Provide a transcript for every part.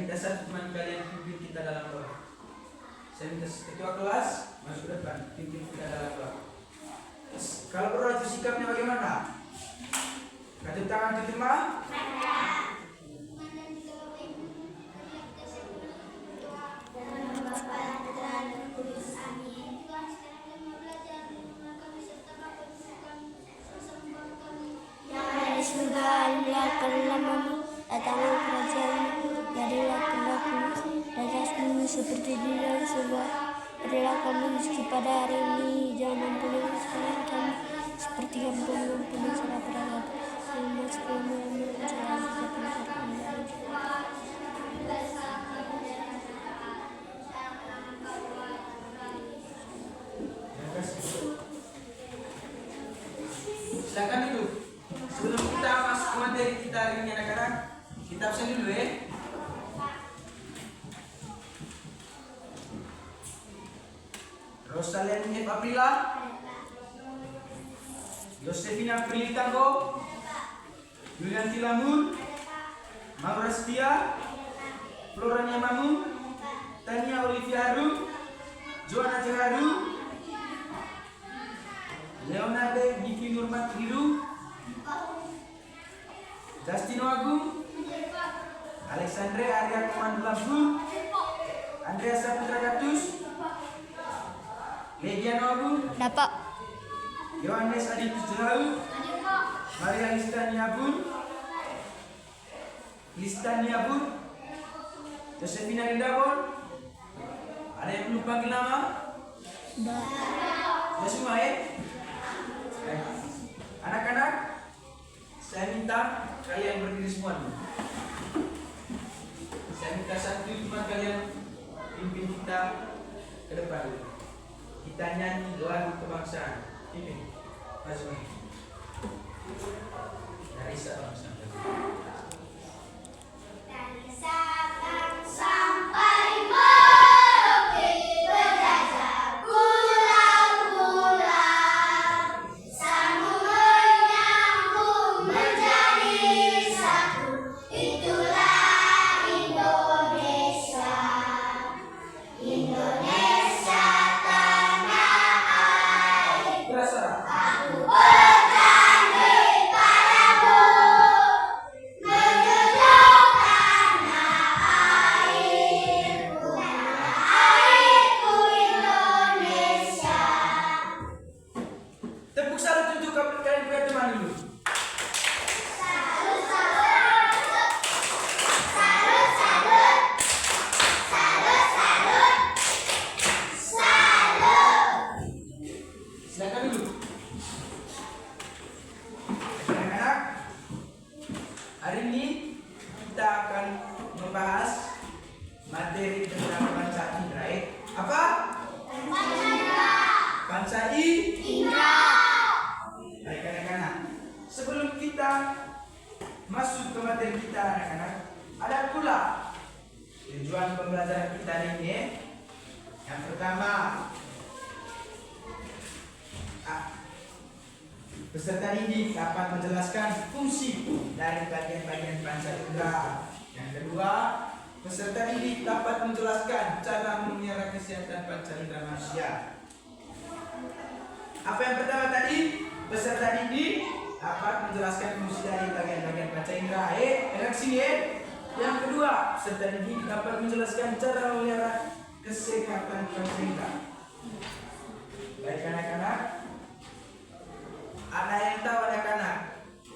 minta satu teman kalian pimpin kita dalam doa. Saya minta ketua kelas masuk depan, pimpin kita dalam doa. Kalau perlu itu sikapnya bagaimana? Kacung tangan diterima? Datanglah kerajaan-Mu, jadilah kehendakmu di atas bumi seperti di dalam surga. Berilah kami rezeki pada hari ini, jangan ampuni kesalahan kami seperti kami mengampuni salah pada kami. Jangan masuk ke dalam kesalahan kami. Silakan dulu. Sebelum kita masuk ke materi kita hari ini anak-anak, kita absen dulu ya. Rosalind F. Aprila, Yosefina Prilitanggo, Julian Tilamur, Maura Setia, Florania Mamu, Tania Olivia Haru, Joanna Jaharu, Leonardo Givi Nurmat Hiru, Justino Agung, Alexandre Arya Komando Lampu, Andrea Saputra Gatus, Legiano Agung, Dapat. Yohanes Aditus Jelau, Maria Listania Bun, Josefina Rindabon. Ada yang belum panggil nama? Ya semua ya? Anak-anak, saya minta kalian berdiri semua dulu. Saya minta satu teman kalian pimpin kita ke depan dulu. Kita nyanyi lagu kebangsaan. Pimpin, masuk. Dari bangsa. Materi tentang panca indera. Apa? Panca indera. Baik anak-anak. Sebelum kita masuk ke materi kita anak-anak, ada pula tujuan pembelajaran kita hari ini. Yang pertama, peserta didik dapat menjelaskan fungsi dari bagian-bagian panca indera. Yang kedua, peserta didik dapat menjelaskan cara memelihara kesehatan panca indera manusia. Apa yang pertama tadi? Peserta didik dapat menjelaskan fungsi dari bagian-bagian panca indera. Enak sini Yang kedua, peserta didik dapat menjelaskan cara memelihara kesehatan panca indera. Baik anak-anak, ada yang tahu anak-anak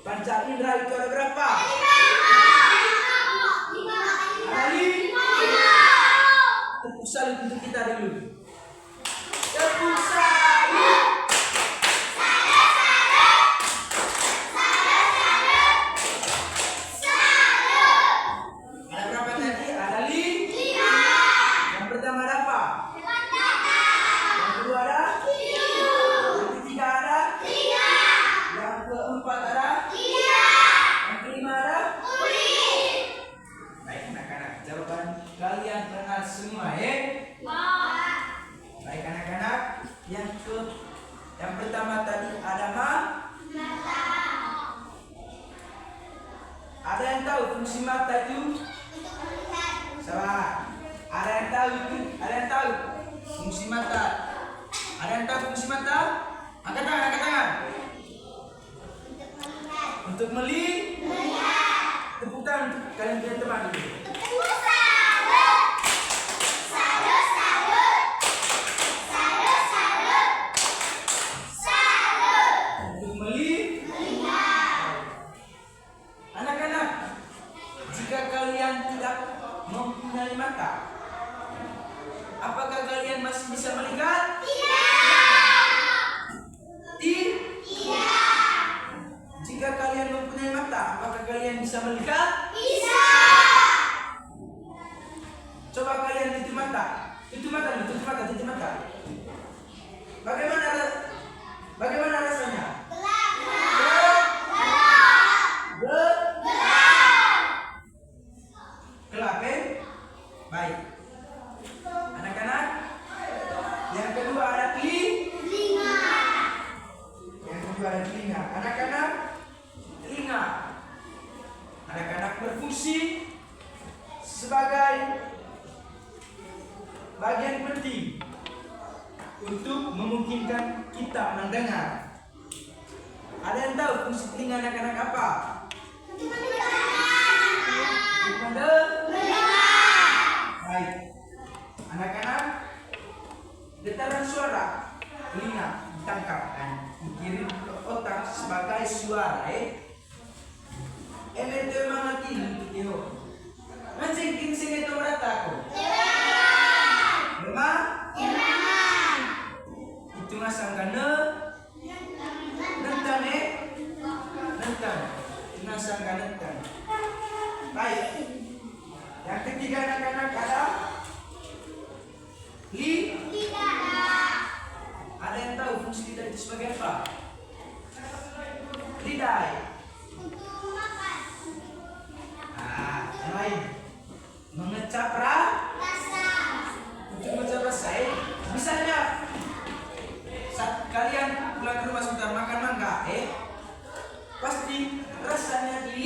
panca indera itu ada berapa? Tepuk salut untuk kita dulu. Tepuk salut. Ada berapa tadi? Ada 5. Yang pertama ada apa? Yang kedua ada? Yang ketiga ada? Yang keempat ada? Yang kelima ada? Baik anak-anak, jawaban kalian benar semua Baik anak-anak, yang pertama tadi ada mata. Ada yang tahu fungsi mata itu? Salah. Ada yang tahu itu? Ada yang tahu fungsi mata? Ada yang tahu fungsi mata? Angkat tangan, angkat tangan. Untuk melihat. Tepuk tangan untuk kalian punya teman dulu. Untuk melihat. Anak-anak, jika kalian tidak mempunyai mata, apakah kalian masih bisa melihat? Tidak. Jika kalian mempunyai mata, apakah kalian bisa melihat? Bisa. Coba kalian tutup mata. Tutup mata, tutup mata, tutup mata. Bagaimana rasanya? Gelap, baik. Anak-anak, yang kedua ada telinga. Yang kedua ada telinga. Anak-anak, telinga. Anak-anak berfungsi sebagai bagian penting untuk memungkinkan kita mendengar. Ada yang tahu fungsi telinga anak-anak apa? Baik. Anak-anak, getaran suara telinga ditangkap dan dikirim ke otak sebagai suara. Ele tu mati itu. Macam sing itu berata aku. Memang? Itu ngasang kana. Nentan nentan. Itu ngasang kana nentan. Baik. Yang ketiga anak-anak ada lidah. Ada yang tahu fungsi lidah itu sebagai apa? Lidah. Yang lain. Mengecap rasa. Untuk mengecap rasa, misalnya saat kalian pulang ke rumah sebentar makan mangga, pasti rasanya di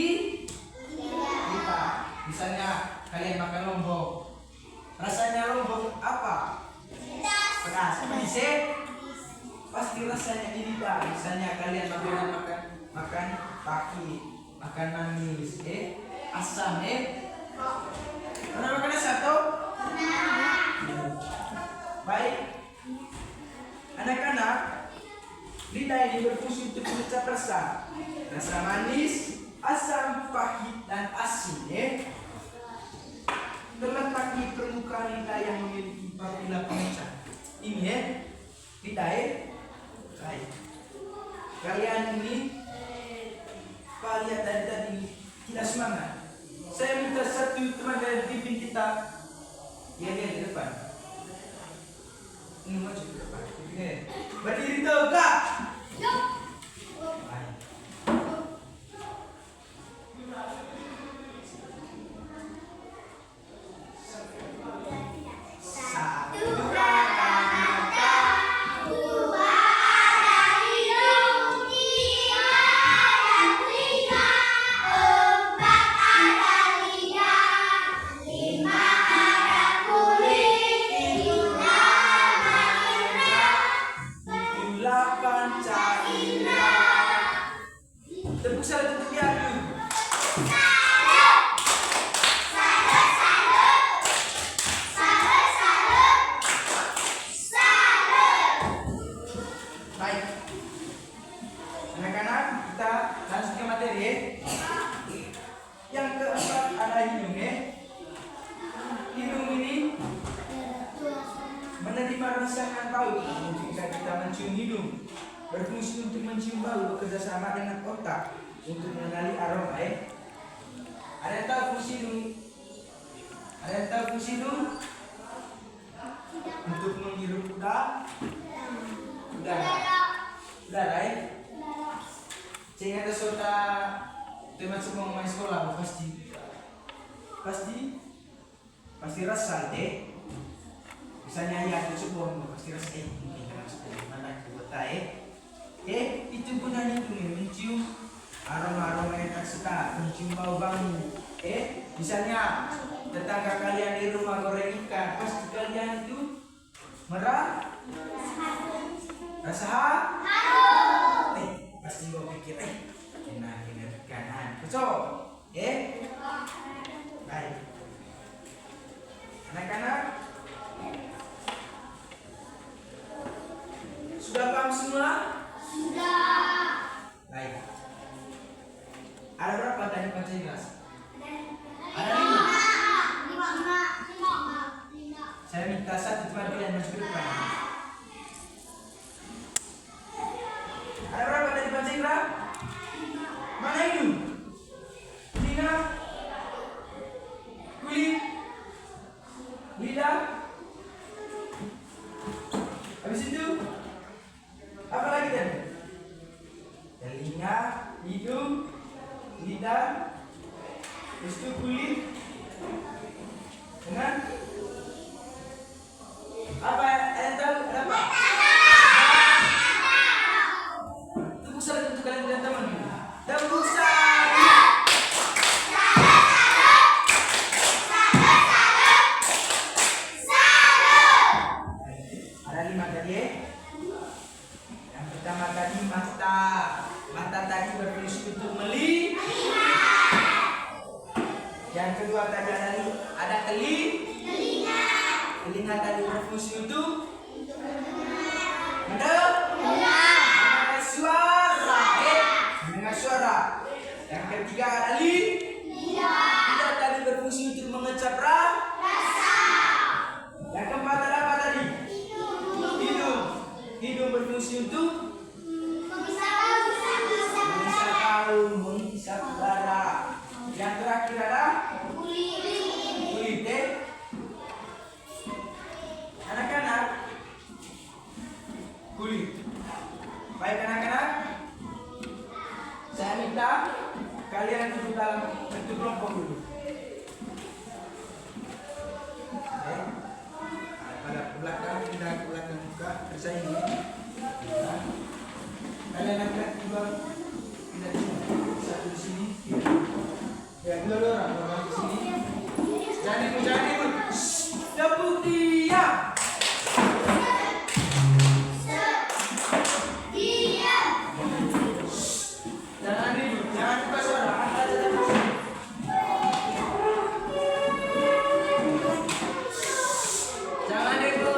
lidah. Misalnya kalian makan lombok, rasanya lombok apa? Pedas. Pasti rasanya di lidah. Misalnya kalian makan paki, makan manis, asam, pernah makan asam tuh? Baik. Anak-anak, lidah ini berfungsi untuk mengecap rasa manis, asam, pahit, dan asin. Terletak di permukaan lidah yang memiliki papila pengecap. Ini lidah. Baik. Kalian ini lihat dari tadi tidak semangat. Saya minta satu teman dari pimpin kita. Dia di depan. Ini maju ke depan. Berdiri tegak. Baik. Tepuk salut untuk dia. Baik. Anak-anak, kita langsung ke materi. Yang keempat ada hidung. Hidung ini menerima rangsangan bau. Jika kita mencium hidung, berfungsi untuk mencium bau, bekerja sama dengan otak untuk mengenali aroma. Ada yang tahu fungsi hidung? Ada yang tahu fungsi hidung? Untuk menghirup udara. Sehingga ada sota teman semua main sekolah pasti rasa misalnya ya itu sebuah pasti rasa mungkin dengan sebuah mana kota itu gunanya itu mencium aroma yang tak suka, mencium bau bangun. Misalnya tetangga kalian di rumah goreng ikan, pasti kalian itu merah rasa pasti gue pikir enak kanan kocok baik anak-anak sudah paham semua? Baik. Ada berapa tadi baca jelas? Ada 5. Saya minta satu teman kalian masuk ke depan. Ada berapa tadi baca jelas? Mana hidung? Telinga? Kulit? Lidah? Habis itu? Apa lagi tadi? Telinga, hidung, lidah, terus itu kulit, dengan apa? Tahu apa? Tepuk salat untuk kalian dan teman. Tepuk salat. Ada 5 tadi ya. Yang pertama tadi mata. Mata tadi berfungsi untuk melihat. Yang kedua tadi ada telinga. Telinga tadi berfungsi untuk mendengar suara. Mendengar suara. Yang ketiga ada lidah tadi berfungsi untuk mengecap rasa. Yang keempat ada apa tadi? Hidung berfungsi untuk menghisap udara. Yang terakhir adalah kulit. Anak-anak, kulit. Baik anak-anak, saya minta kalian duduk dalam bentuk kelompok dulu. Pada belakang kita belakang buka saya ini. Kalian akan juga satu di sini, ya dua orang di sini. Jangan ikut. Tepuk diam. Jangan ribut, jangan buka suara. Jangan ribut.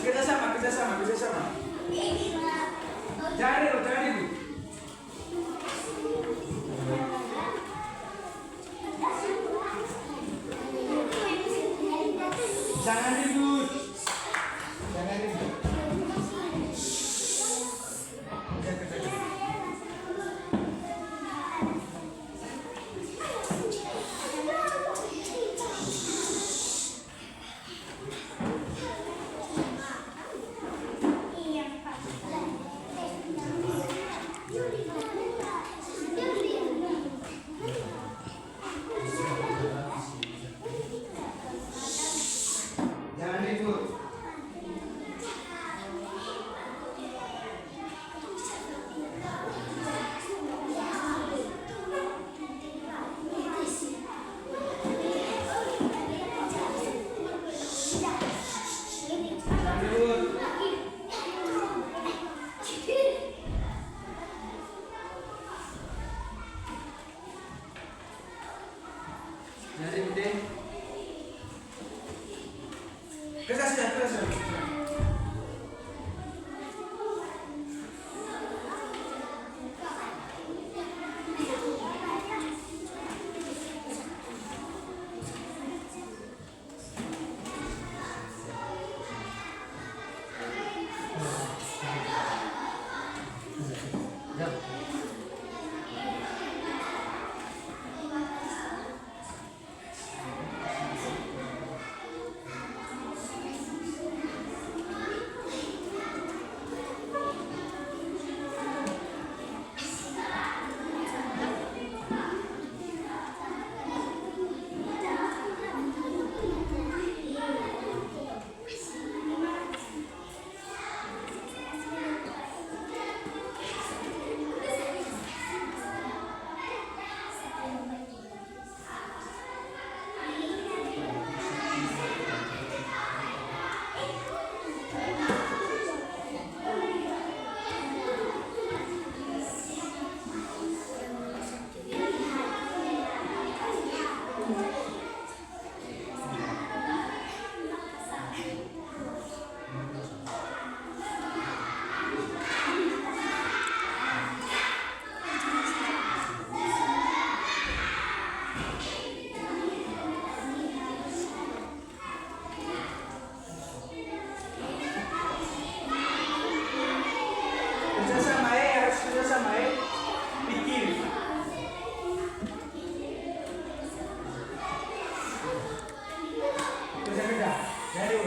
Kerja sama. Jangan ribut. Jangan ribut. Jangan sama ya. Pikir. Kerja. Jadi.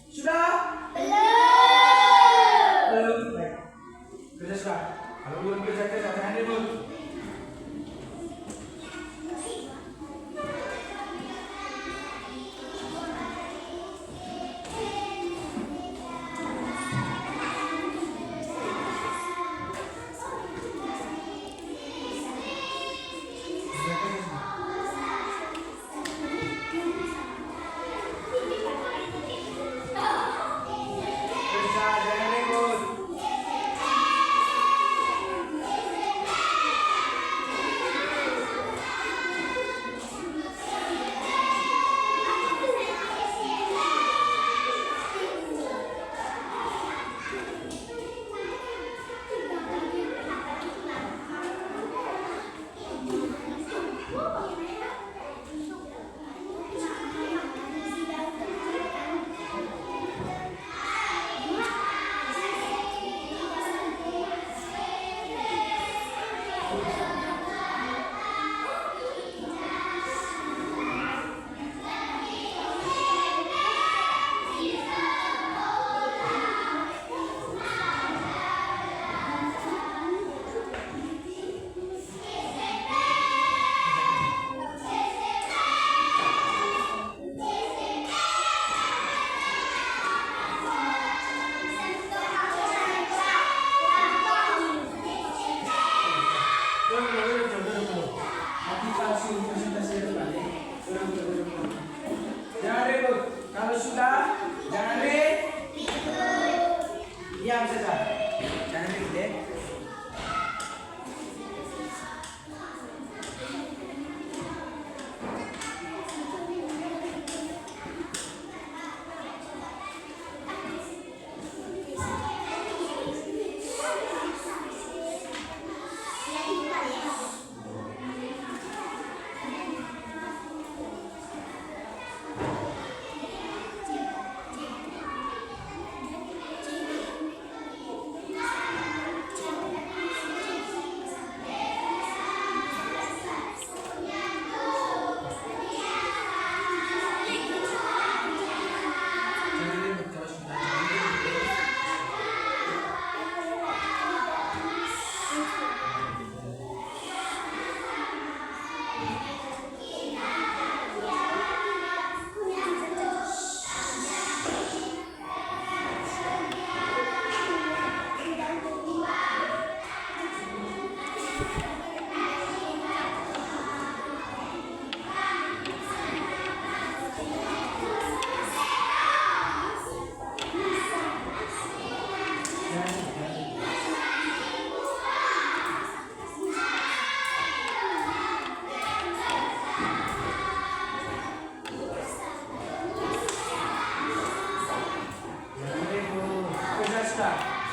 Sudah? Belum. Baik. Kerja sudah. Kalau belum kerja tangan dia dulu. Jangan ribut. Kalau sudah, jangan ribut. Diam saja. Jangan ribut ya.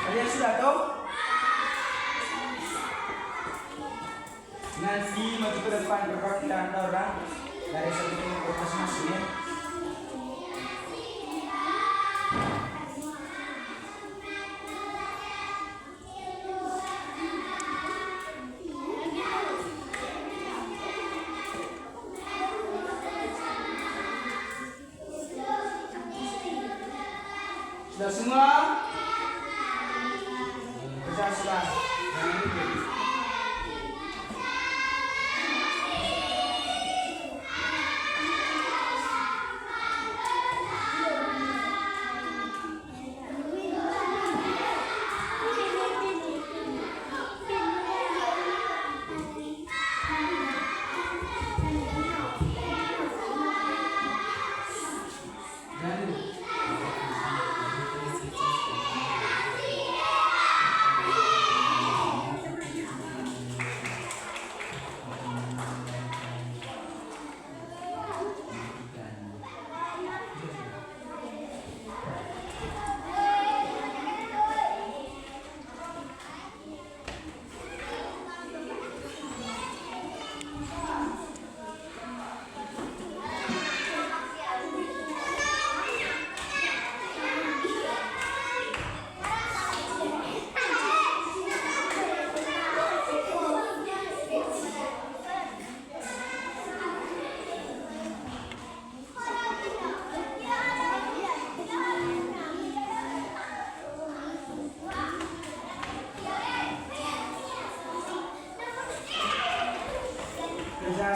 Kalian sudah tahu? Nanti maju ke depan perwakilan orang dari satu komunitas masing.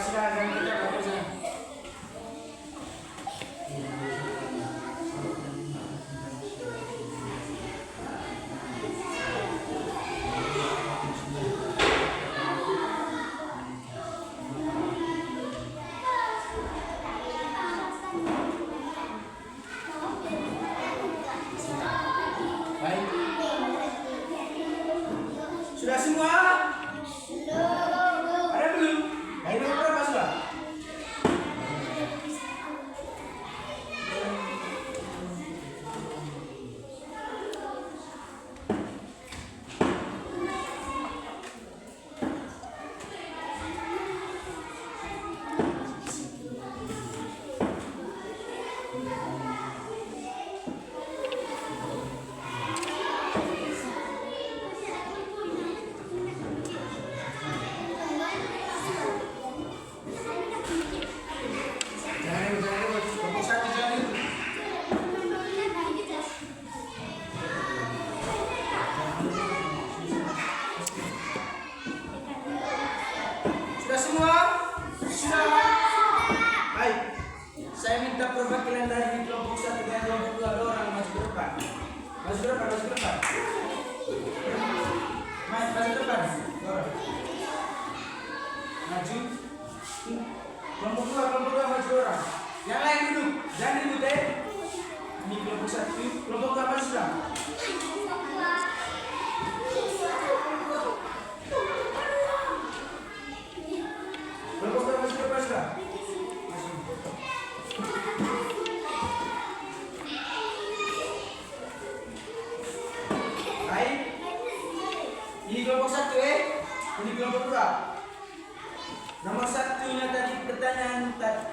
Sudah jangan kita kerja. Baik. Sudah semua? Ada belum? Baik, berapa sudah? Saya minta perwakilan dari kelompok 1 dan kelompok 2 ada orang maju ke depan. Maju ke depan, maju ke depan. Maju ke depan. Maju. Kelompok 2 maju orang. Yang lain duduk, jangan ribut deh. Ini kelompok 1, kelompok 2 maju sudah. Kelompok 2 maju ke depan sudah. Ini kelompok 1 ini kelompok 2. Nomor 1-nya tadi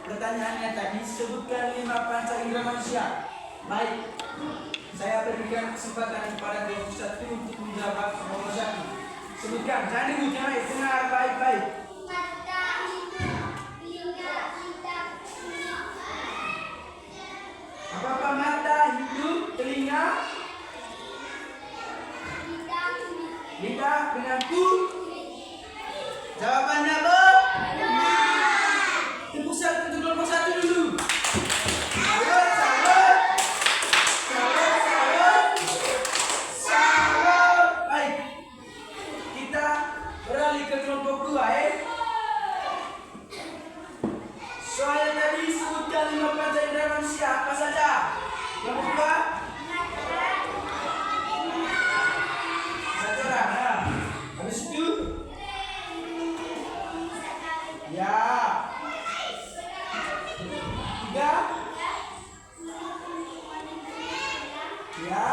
pertanyaannya tadi sebutkan 5 panca indera manusia. Baik, saya berikan kesempatan kepada kelompok 1 untuk menjawab nomor 1. Sebutkan, jangan ribut, dengar baik-baik. Apa-apa mata, hidung, telinga, lidah dengan kulit. Jawabannya benar. Tepuk satu untuk kelompok 1 dulu. Salut. Baik. Kita beralih ke kelompok 2 Soalnya tadi sebutkan 5 panca indera manusia. Apa saja? Kelompok 2. Habis itu ya 3 ya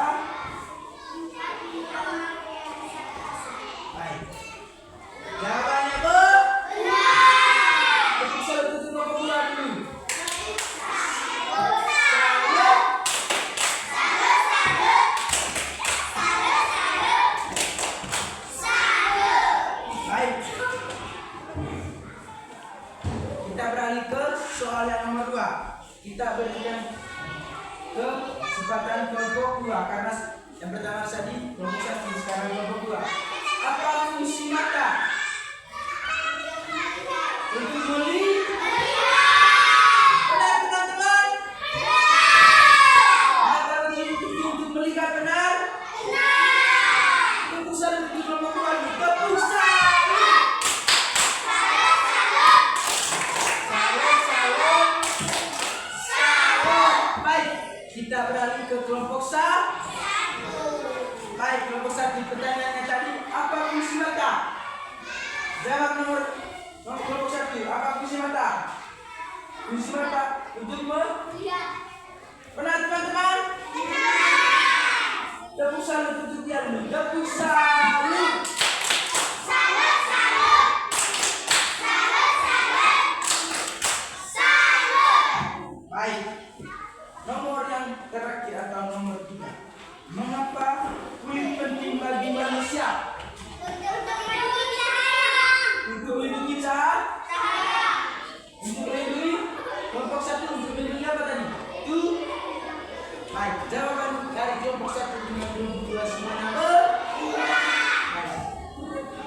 baik. Jawabannya benar. Tepuk satu untuk kelompok 2 dulu. Kita beralih ke soal yang nomor 2. Kita berikan ke kesempatan kelompok 2 karena yang pertama tadi kelompok 1, sekarang kelompok 2. Apa Jawab nomor kelompok 1. Apa fungsi mata? Fungsi mata untuk melihat. Benar teman-teman? Tepuk salut untuk dia dulu. Tepuk salut. Baik. Nomor yang terakhir atau nomor 3. Mengapa kulit penting bagi manusia? Untuk melindungi cahaya. Untuk melindungi kelompok 1 untuk melindungi apa tadi? Itu. Baik, jawaban dari kelompok 1 dengan kelompok 2 semuanya baik.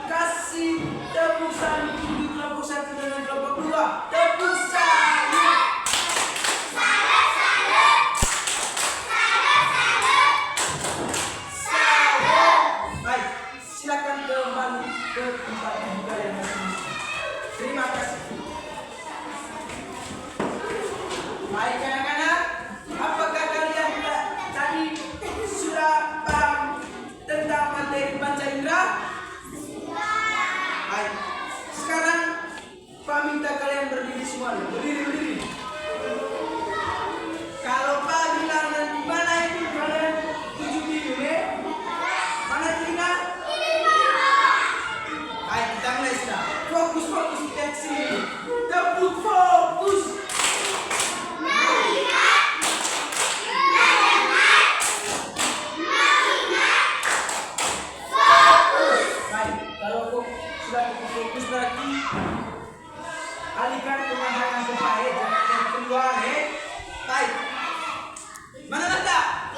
Kasih tepuk salut untuk kelompok 1 dengan kelompok 2. Tepuk salut. Baik, silakan kembali ke tempat kalian masing-masing. Terima kasih. Baik anak-anak, apakah kalian tadi sudah paham tentang materi panca indera? Baik. Sekarang Pak minta kalian berdiri semua. Berdiri. Kalau Pak bilang nanti mana itu kalian tunjuk hidung ya? Mana telinga? Baik, kita mulai sudah. Fokus kita ke sini. Tepuk fokus. Fokus berarti alihkan pemandangan ke baik, jangan yang keluar ya. Baik. Mana mata?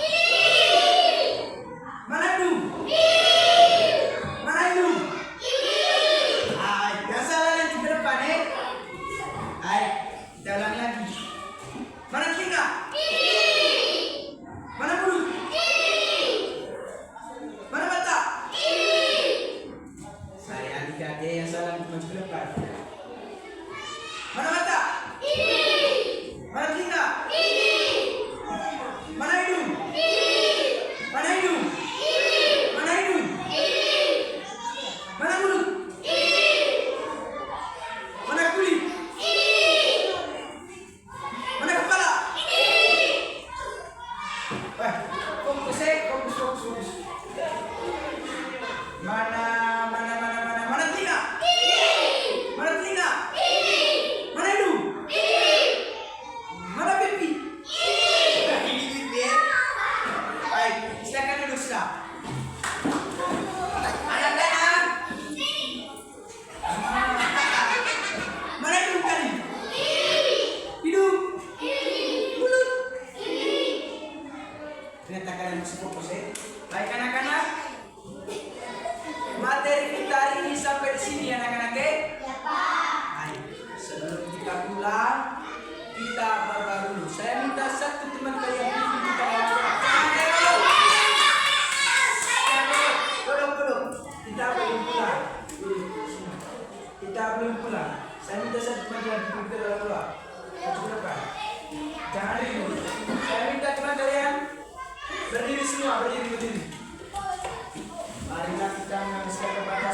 Mana hidung? Mana hidung? Biasa lagi ke depan ya. Baik, kita ulangi lagi. Mana telinga? Mana mulut? Mana mata? Adik yang salah maju ke depan. Mana mata? Mana telinga? Mana hidung? Mana hidung? Mana hidung? Mana mulut? Mana kulit? Mana kepala? Fokus. Mana telinga? Mana telinga? Mana hidung? Mana pipi? Ini pipi ya. Baik, silakan duduk sudah. Anak-anak. Mana hidung kali? Hidung? Mulut? Ternyata kalian masih fokus ya. Baik anak-anak. Materi kita hari ini sampai di sini anak-anak ya. Baik, sebelum kita pulang kita berdoa dulu. Saya minta satu teman kalian kita belum. Kita belum pulang. Saya minta satu teman kalian kita berdoa. Jangan ribut. Saya minta teman kalian berdiri semua, berdiri. Marilah kita menghabiskan kepada